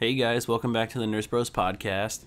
Hey guys, welcome back to the Nurse Bros podcast.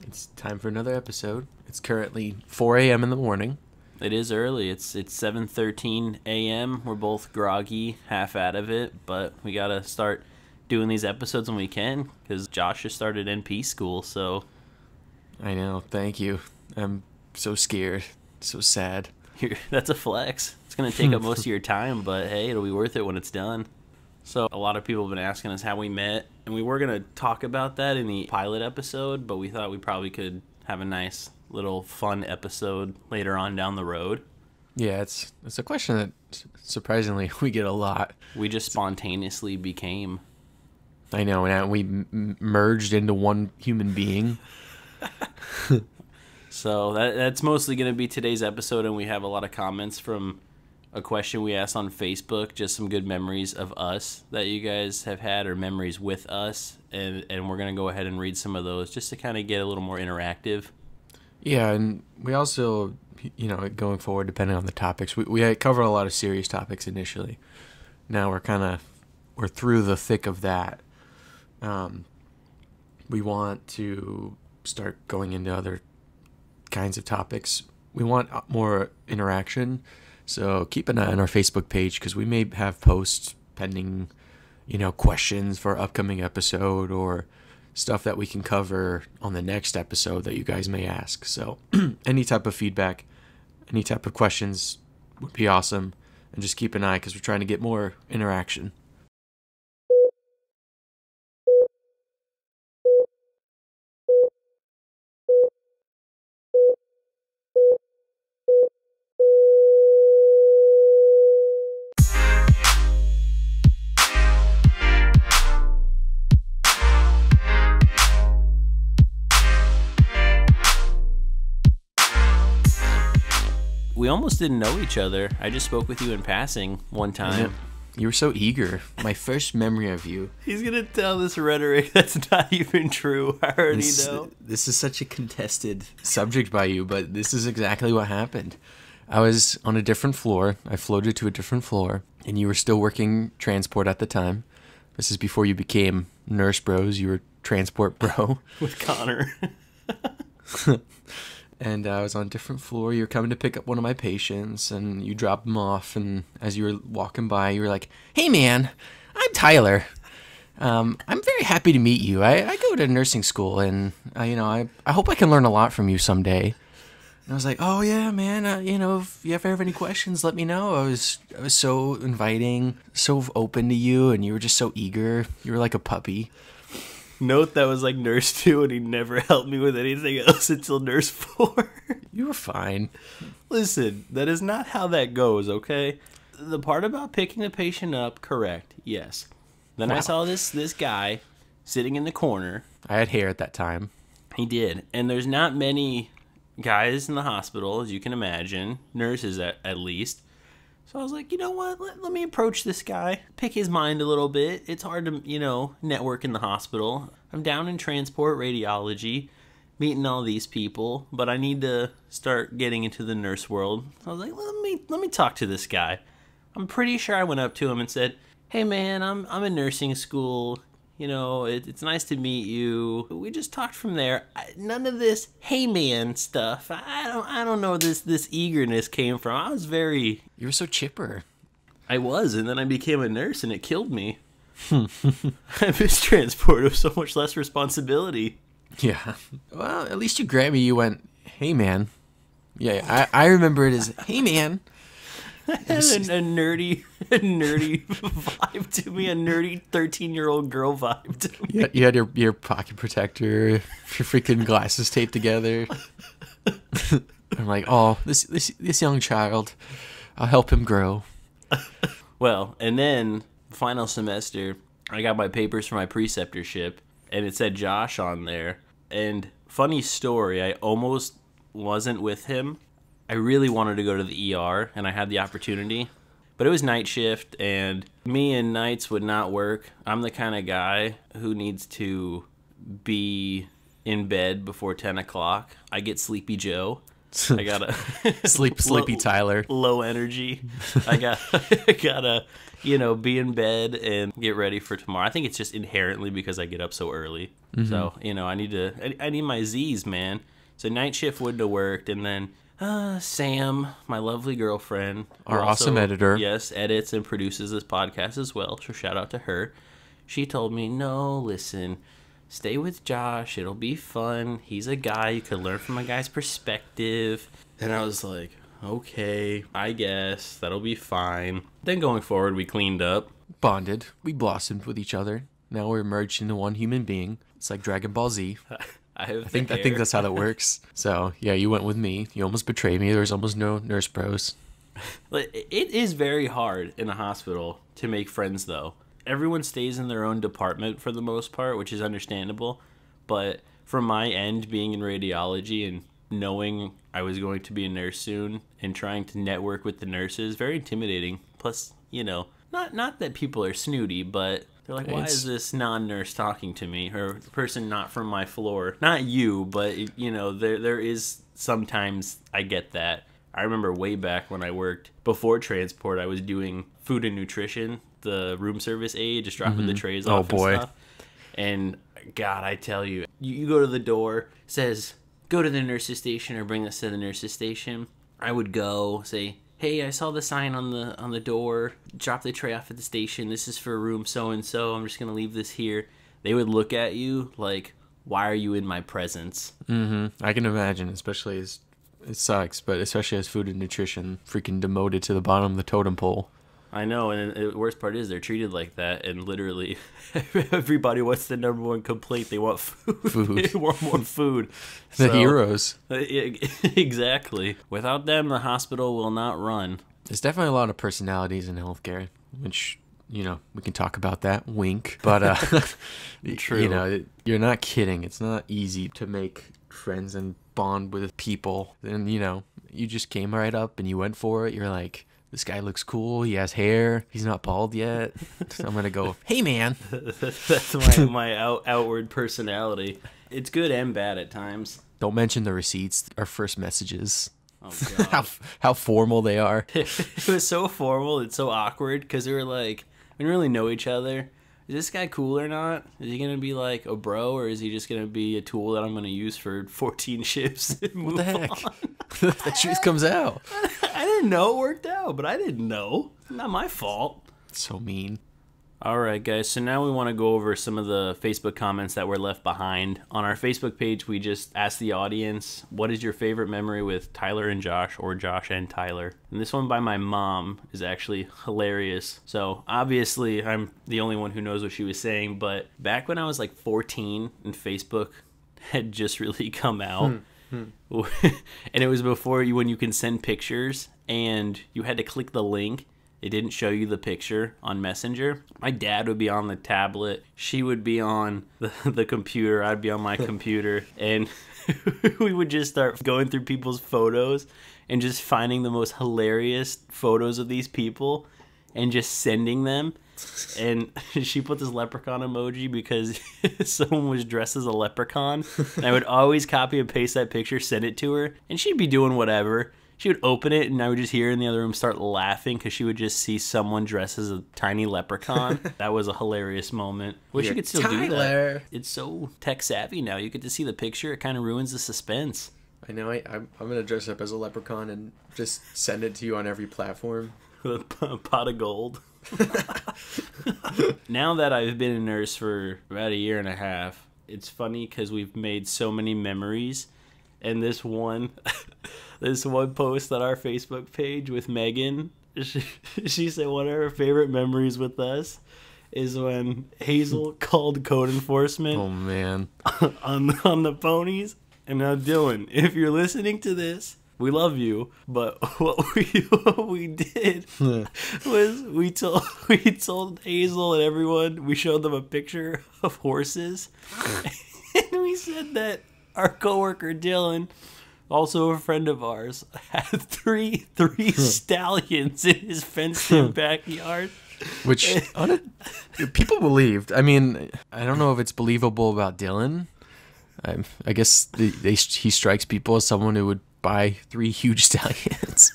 It's time for another episode. It's currently 4 a.m. in the morning. It is early. It's 7:13 a.m. We're both groggy, half out of it, but we gotta start doing these episodes when we can because Josh just started NP school. So I know. Thank you. I'm so scared. So sad. that's a flex. It's gonna take up most of your time, but hey, it'll be worth it when it's done. So a lot of people have been asking us how we met, and we were going to talk about that in the pilot episode, but we thought we probably could have a nice little fun episode later on down the road. Yeah, it's a question that surprisingly we get a lot. We just spontaneously became. I know, and we merged into one human being. So that's mostly going to be today's episode, and we have a lot of comments from a question we asked on Facebook, just some good memories of us that you guys have had or memories with us, and we're going to go ahead and read some of those just to kind of get a little more interactive. Yeah, and we also, going forward, depending on the topics, we cover a lot of serious topics initially. Now we're through the thick of that. We want to start going into other kinds of topics. We want more interaction. So keep an eye on our Facebook page because we may have posts pending, questions for our upcoming episode or stuff that we can cover on the next episode that you guys may ask. So any type of feedback, any type of questions would be awesome. And just keep an eye because we're trying to get more interaction. We almost didn't know each other. I just spoke with you in passing one time. Yeah. You were so eager. My first memory of you. He's going to tell this rhetoric that's not even true. I already know. This is such a contested subject by you, but this is exactly what happened. I was on a different floor. I floated to a different floor, and you were still working transport at the time. This is before you became Nurse Bros. You were transport bro. With Connor. And I was on a different floor. You were coming to pick up one of my patients, and you dropped him off. And as you were walking by, you were like, "Hey, man, I'm Tyler. I'm very happy to meet you. I go to nursing school, and I hope I can learn a lot from you someday." And I was like, "Oh yeah, man. If you ever have any questions, let me know." I was so inviting, so open to you, and you were just so eager. You were like a puppy. Note that was like Nurse 2, and he never helped me with anything else until Nurse 4. You were fine. Listen, that is not how that goes, okay? The part about picking the patient up, correct, yes. Then I saw this guy sitting in the corner. I had hair at that time. He did. And there's not many guys in the hospital, as you can imagine, nurses at least. So I was like, you know what, let me approach this guy, pick his mind a little bit. It's hard to, network in the hospital. I'm down in transport radiology, meeting all these people, but I need to start getting into the nurse world. So I was like, let me talk to this guy. I'm pretty sure I went up to him and said, "Hey man, I'm in nursing school. It's nice to meet you." We just talked from there. None of this "hey man" stuff. I don't know where this eagerness came from. I was very. You were so chipper. I was, and then I became a nurse, and it killed me. I miss transport. It was so much less responsibility. Yeah. Well, at least you grabbed me. You went, "Hey man." Yeah, I remember it as, "Hey man." And a nerdy vibe to me, a nerdy 13-year-old girl vibe to me. Yeah, you had your pocket protector, your freaking glasses taped together. I'm like, "Oh, this young child, I'll help him grow." Well, and then final semester, I got my papers for my preceptorship, and it said Josh on there. And funny story, I almost wasn't with him. I really wanted to go to the ER, and I had the opportunity. But it was night shift, and me and nights would not work. I'm the kind of guy who needs to be in bed before 10 o'clock. I get Sleepy Joe. I gotta Sleepy Tyler. Low energy. I gotta, be in bed and get ready for tomorrow. I think it's just inherently because I get up so early. So, I need my Z's, man. So night shift wouldn't have worked. And then Sam, my lovely girlfriend, Our who awesome editor. Yes, edits and produces this podcast as well. So shout out to her. She told me, no, listen, stay with Josh. It'll be fun. He's a guy. You could learn from a guy's perspective. And I was like, okay, I guess that'll be fine. Then going forward, we cleaned up. Bonded. We blossomed with each other. Now we're merged into one human being. It's like Dragon Ball Z. I think that's how that works. So yeah, you went with me. You almost betrayed me. There was almost no nurse bros. It is very hard in a hospital to make friends, though. Everyone stays in their own department for the most part, which is understandable. But from my end, being in radiology and knowing I was going to be a nurse soon and trying to network with the nurses, very intimidating. Plus, not that people are snooty, but they're like, why is this non-nurse talking to me? Or a person not from my floor. Not you, but, there is sometimes I get that. I remember way back when I worked before transport, I was doing food and nutrition, the room service aide, just dropping the trays off and stuff. And God, I tell you, you go to the door, says, go to the nurse's station or bring this to the nurse's station. I would go, say, hey, I saw the sign on the door, drop the tray off at the station. This is for room so-and-so. I'm just going to leave this here. They would look at you like, why are you in my presence? I can imagine, especially as it sucks, but especially as food and nutrition freaking demoted to the bottom of the totem pole. I know, and the worst part is they're treated like that, and literally everybody, what's the number one complaint? They want food. They want more food. The heroes. Exactly. Without them, the hospital will not run. There's definitely a lot of personalities in healthcare, which, we can talk about that. Wink. But, True. You're not kidding. It's not easy to make friends and bond with people. And, you just came right up and you went for it. You're like, this guy looks cool. He has hair. He's not bald yet. So I'm going to go, hey, man. That's my outward personality. It's good and bad at times. Don't mention the receipts, our first messages. Oh, God. how formal they are. It was so formal. It's so awkward because we were like, we didn't really know each other. Is this guy cool or not? Is he going to be like a bro, or is he just going to be a tool that I'm going to use for 14 shifts and move What the heck? on? The truth comes out. I didn't know it worked out, but I didn't know. Not my fault. So mean. All right, guys. So now we want to go over some of the Facebook comments that were left behind. On our Facebook page, we just asked the audience, what is your favorite memory with Tyler and Josh, or Josh and Tyler? And this one by my mom is actually hilarious. So obviously, I'm the only one who knows what she was saying. But back when I was like 14 and Facebook had just really come out, and it was before when you can send pictures and you had to click the link. It didn't show you the picture on Messenger. My dad would be on the tablet. She would be on the computer. I'd be on my computer. And we would just start going through people's photos and just finding the most hilarious photos of these people and just sending them. And she put this leprechaun emoji because someone was dressed as a leprechaun. And I would always copy and paste that picture, send it to her, and she'd be doing whatever. She would open it, and I would just hear her in the other room start laughing because she would just see someone dressed as a tiny leprechaun. That was a hilarious moment. Wish you could still do that. It's so tech savvy now. You get to see the picture. It kind of ruins the suspense. I know. I'm going to dress up as a leprechaun and just send it to you on every platform. A pot of gold. Now that I've been a nurse for about 1.5 years, it's funny because we've made so many memories. And this one post on our Facebook page with Megan, she said one of her favorite memories with us is when Hazel called code enforcement. Oh, man. on the ponies. And now, Dylan, if you're listening to this, we love you, but what we did was we told Hazel and everyone, we showed them a picture of horses, and we said that our coworker Dylan, also a friend of ours, had three stallions in his fenced-in backyard. Which people believed. I mean, I don't know if it's believable about Dylan. I guess he strikes people as someone who would buy 3 huge stallions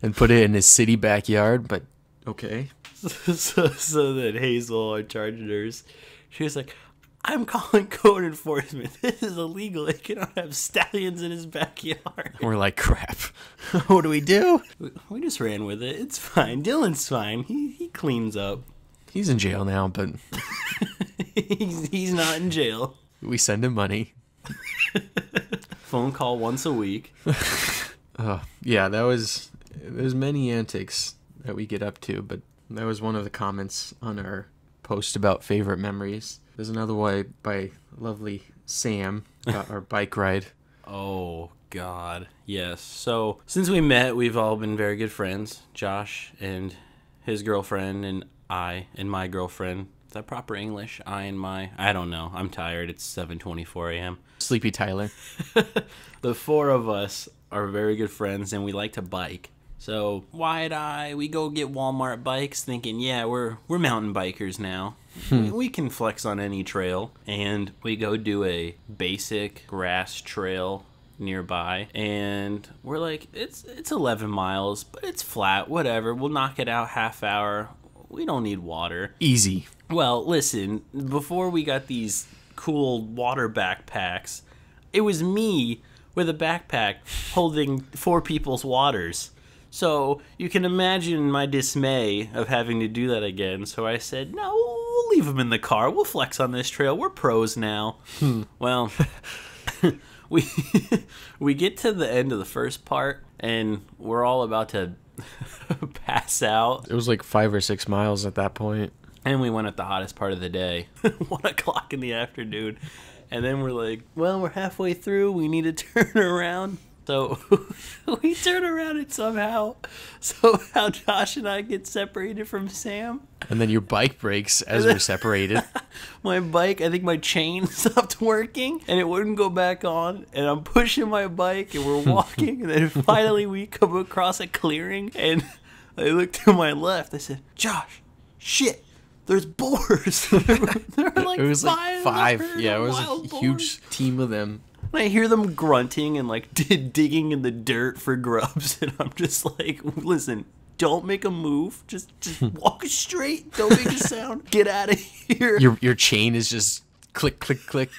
and put it in his city backyard, but okay. So then Hazel, our charge nurse, she was like, I'm calling code enforcement. This is illegal. They cannot have stallions in his backyard. We're like, crap. What do we do? We just ran with it. It's fine. Dylan's fine. He cleans up. He's in jail now, but he's not in jail. we send him money. Phone call once a week. Yeah, there's many antics that we get up to, but that was one of the comments on our post about favorite memories. There's another one by lovely Sam about our bike ride. Oh, God. Yes. So, since we met, we've all been very good friends. Josh and his girlfriend and I and my girlfriend. Is that proper English? I and my... I don't know. I'm tired. It's 7:24 a.m. Sleepy Tyler. The 4 of us are very good friends, and we like to bike. So, we go get Walmart bikes thinking, yeah, we're mountain bikers now. We can flex on any trail. And we go do a basic grass trail nearby. And we're like, it's 11 miles, but it's flat, whatever. We'll knock it out half hour. We don't need water. Easy. Well, listen, before we got these cool water backpacks, it was me with a backpack holding 4 people's waters. So you can imagine my dismay of having to do that again. So I said, no, we'll leave them in the car. We'll flex on this trail. We're pros now. Well, we get to the end of the first part, and we're all about to pass out. It was like 5 or 6 miles at that point. And we went at the hottest part of the day, 1 o'clock in the afternoon. And then we're like, well, we're halfway through. We need to turn around. So we turn around and somehow Josh and I get separated from Sam. And then your bike breaks as we're separated. My bike, I think my chain stopped working and it wouldn't go back on. And I'm pushing my bike and we're walking. And then finally we come across a clearing. And I look to my left. I said, Josh, shit. There's boars. There were like it was five. Like 5. Yeah, it was a huge team of them. And I hear them grunting and like digging in the dirt for grubs, and I'm just like, listen, don't make a move. Just walk straight. Don't make a sound. Get out of here. Your chain is just click, click, click,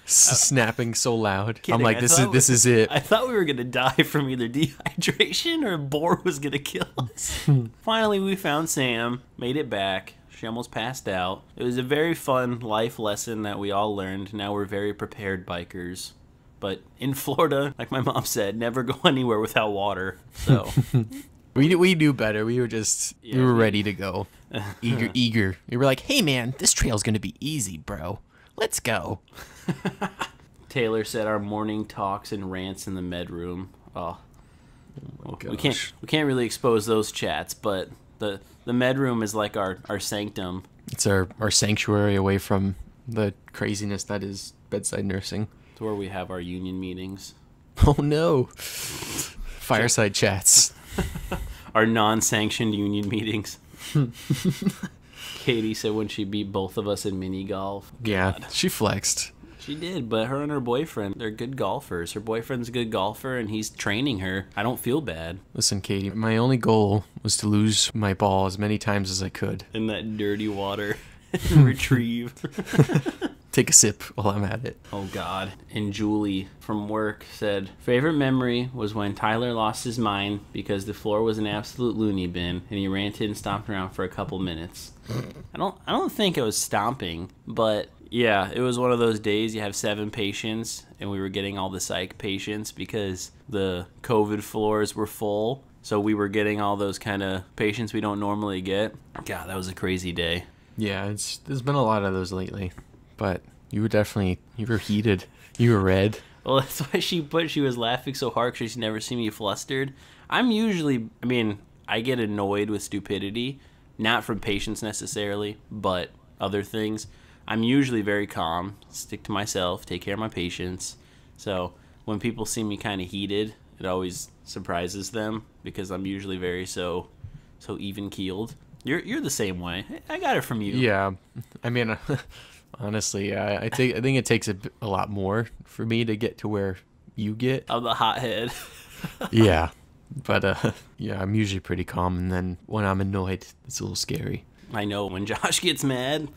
snapping so loud. Kidding. I'm like, this is it. I thought we were gonna die from either dehydration or a boar was gonna kill us. Finally, we found Sam. Made it back. She almost passed out. It was a very fun life lesson that we all learned. Now we're very prepared bikers. But in Florida, like my mom said, never go anywhere without water. So we knew better. We were just we were ready to go. Eager. We were like, hey man, this trail's gonna be easy, bro. Let's go. Taylor said our morning talks and rants in the med room. Oh we can't really expose those chats, but the med room is like our sanctum. It's our sanctuary away from the craziness that is bedside nursing. It's where we have our union meetings. Oh no. Fireside chats. Our non-sanctioned union meetings. Katie said when she beat both of us in mini golf. Yeah, she flexed. She did, but her and her boyfriend, they're good golfers. Her boyfriend's a good golfer, and he's training her. I don't feel bad. Listen, Katie, my only goal was to lose my ball as many times as I could. In that dirty water. Retrieve. Take a sip while I'm at it. Oh, God. And Julie from work said, favorite memory was when Tyler lost his mind because the floor was an absolute loony bin, and he ranted and stomped around for a couple minutes. I don't think I was stomping, but... yeah, it was one of those days you have 7 patients, and we were getting all the psych patients because the COVID floors were full. So we were getting all those kind of patients we don't normally get. God, that was a crazy day. Yeah, there's been a lot of those lately. But you were heated. You were red. Well, that's why she was laughing so hard because she's never seen me flustered. I get annoyed with stupidity, not from patients necessarily, but other things. I'm usually very calm, stick to myself, take care of my patients. So when people see me kind of heated, it always surprises them because I'm usually very so even keeled. You're the same way. I got it from you. Yeah, I mean, honestly, I think it takes a lot more for me to get to where you get. I'm the hothead. Yeah. But yeah, I'm usually pretty calm, and then when I'm annoyed, it's a little scary. I know when Josh gets mad,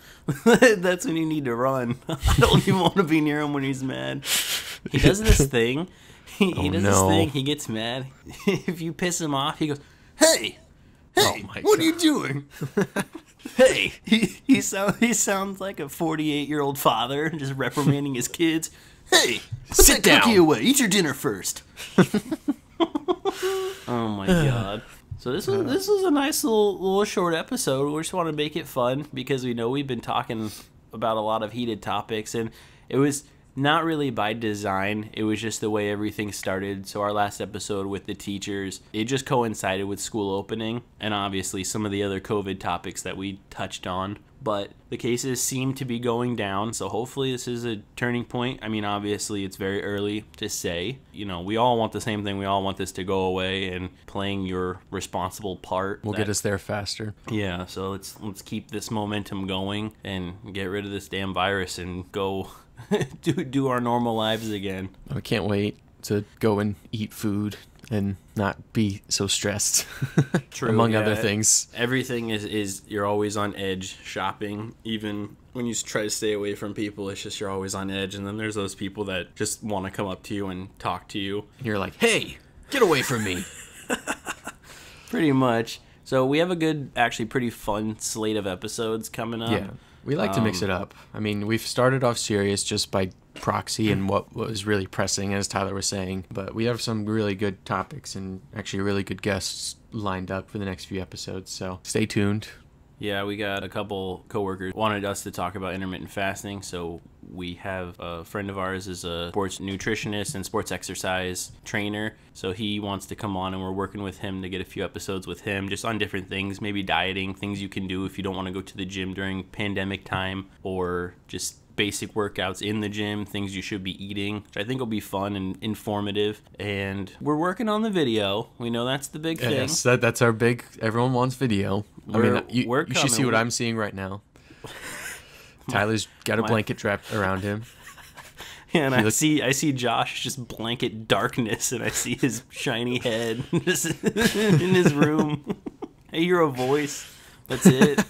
that's when you need to run. I don't even want to be near him when he's mad. He does this thing. He does this thing. He gets mad. If you piss him off, he goes, "Hey, what are you doing?" Hey, he sounds like a 48-year-old father just reprimanding his kids. Hey, put that cookie away. Eat your dinner first. Oh my god. So this was a nice little short episode. We just want to make it fun because we know we've been talking about a lot of heated topics, and it was not really by design. It was just the way everything started. So our last episode with the teachers, it just coincided with school opening and obviously some of the other COVID topics that we touched on. But the cases seem to be going down, so hopefully this is a turning point. I mean, obviously it's very early to say. You know, we all want the same thing. We all want this to go away, and playing your responsible part will get us there faster. Yeah, so let's keep this momentum going and get rid of this damn virus and go do our normal lives again. I can't wait to go and eat food and not be so stressed. True, among other things. Everything is you're always on edge shopping. Even when you try to stay away from people, it's just you're always on edge. And then there's those people that just want to come up to you and talk to you. And you're like, hey, get away from me. Pretty much. So we have a good, actually pretty fun slate of episodes coming up. Yeah, we like to mix it up. I mean, we've started off serious just by proxy and what was really pressing, as Tyler was saying. But we have some really good topics and actually really good guests lined up for the next few episodes. So stay tuned. Yeah, we got a couple coworkers wanted us to talk about intermittent fasting. So we have a friend of ours is a sports nutritionist and sports exercise trainer. So he wants to come on, and we're working with him to get a few episodes with him just on different things, maybe dieting, things you can do if you don't want to go to the gym during pandemic time, or just basic workouts in the gym, things you should be eating, which I think will be fun and informative. And we're working on the video. We know that's the big thing. Yes, that's our big, everyone wants video. You should see what I'm seeing right now. Tyler's got a blanket wrapped around him. Yeah, and I see Josh just blanket darkness, and I see his shiny head just in his room. I hear a voice. That's it.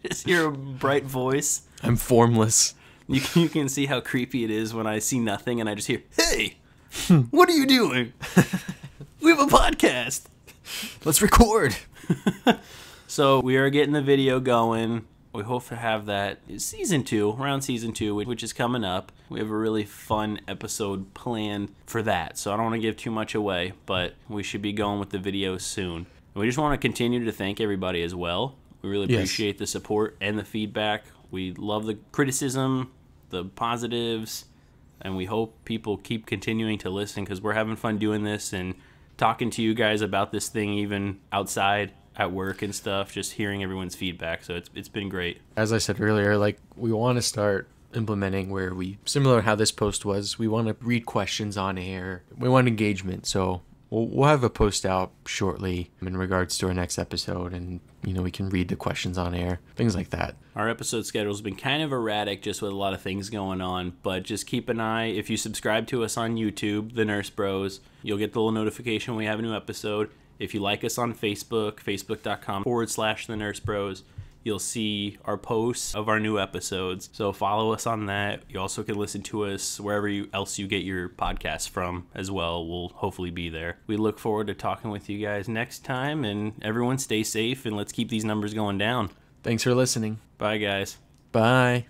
Just hear a bright voice. I'm formless. You can see how creepy it is when I see nothing and I just hear, "Hey, what are you doing? We have a podcast. Let's record." So we are getting the video going. We hope to have that around season 2, which is coming up. We have a really fun episode planned for that. So I don't want to give too much away, but we should be going with the video soon. And we just want to continue to thank everybody as well. We really appreciate the support and the feedback. We love the criticism, the positives, and we hope people keep continuing to listen because we're having fun doing this and talking to you guys about this thing even outside at work and stuff, just hearing everyone's feedback. So it's been great. As I said earlier, like, we want to start implementing where similar to how this post was, we want to read questions on air. We want engagement, so we'll have a post out shortly in regards to our next episode, and we can read the questions on air, things like that. Our episode schedule has been kind of erratic just with a lot of things going on, but just keep an eye. If you subscribe to us on YouTube, The Nurse Bros, you'll get the little notification when we have a new episode. If you like us on Facebook, facebook.com/The Nurse Bros, you'll see our posts of our new episodes. So follow us on that. You also can listen to us wherever else you get your podcasts from as well. We'll hopefully be there. We look forward to talking with you guys next time, and everyone stay safe, and let's keep these numbers going down. Thanks for listening. Bye, guys. Bye.